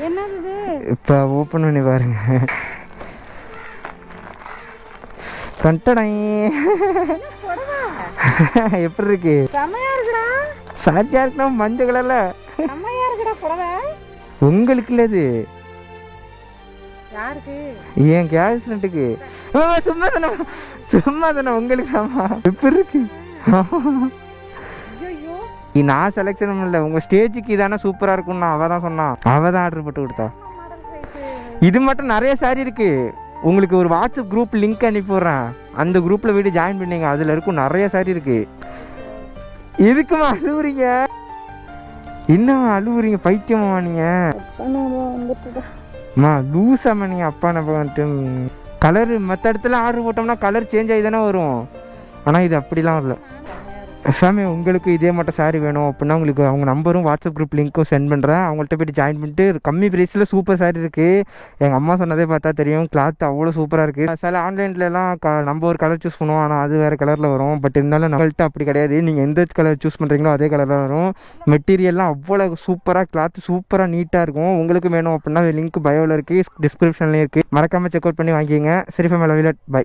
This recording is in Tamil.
என்னது இப்போ ஓப்பன் பண்ணி பாருங்க. கண்டடை எப்படி இருக்கு? செமையா இருக்குடா. சாட்டியா இருக்கணும் மஞ்சள் கலர்ல. செமையா இருக்குடா புடவை. உங்களுக்கு இல்லை இது, யாருக்கு? என் கேர்ள் ஃப்ரெண்டுக்கு. சும்மா தானே சும்மா தானே உங்களுக்கு. ஆமா எப்படி இருக்கு? ஐயோ நான் செலெக்ஷன் பண்ணல, உங்க ஸ்டேஜுக்கு இதானே சூப்பரா இருக்கும்னா அவ தான் சொன்னான். அவ தான் ஆர்டர் போட்டு கொடுத்தா. இது மட்டும் நிறைய சாரி இருக்கு. உங்களுக்கு ஒரு வாட்ஸ்அப் குரூப் லிங்க் அனுப்பிடுறேன், அந்த குரூப்ல போய்ட்டு ஜாயின் பண்ணீங்க, அதுல இருக்கும் நிறைய சாரி இருக்கு. எதுக்குமா அழுவுறீங்க? என்னம்மா அழுவுறீங்க? பைத்தியமா நீங்க? அம்மா லூஸாம்மா நீங்கள். அப்பா நம்ம வந்துட்டு கலரு மற்ற இடத்துல ஆர்டர் போட்டோம்னா கலர் சேஞ்ச் ஆகி தானே வரும், ஆனால் இது அப்படிலாம் வரல. ஃபேமே உங்களுக்கு இதே மட்டும் சாரி வேணும் அப்படின்னா உங்களுக்கு அவங்க நம்பரும் வாட்ஸ்அப் குரூப் லிங்க்கும் சென்ட் பண்ணுறேன். அவங்கள்ட்ட போய்ட்டு ஜாயின் பண்ணிட்டு கம்மி ப்ரைஸில் சூப்பர் சாரி இருக்குது. எங்கள் அம்மா சொன்னதே பார்த்தா தெரியும், கிளாத் அவ்வளோ சூப்பராக இருக்குது. சில ஆன்லைன்லலாம் நம்ம ஒரு கலர் சூஸ் பண்ணுவோம், ஆனால் அது வேறு கலரில் வரும். பட் இருந்தாலும் நம்மள்ட்ட அப்படி கிடையாது, நீங்கள் எந்த கலர் சூஸ் பண்ணுறீங்களோ அதே கலரில் வரும். மெட்டீரியல்லாம் அவ்வளோ சூப்பராக, கிளாத் சூப்பராக நீட்டாக இருக்கும். உங்களுக்கு வேணும் அப்படின்னா லிங்க் பயோவில் இருக்குது, டிஸ்கிரிப்ஷன்லேயும் இருக்குது. மறக்காமல் செக் அவுட் பண்ணி வாங்கிக்கோங்க. சரி ஃபேமே, லவ் யூ, பை.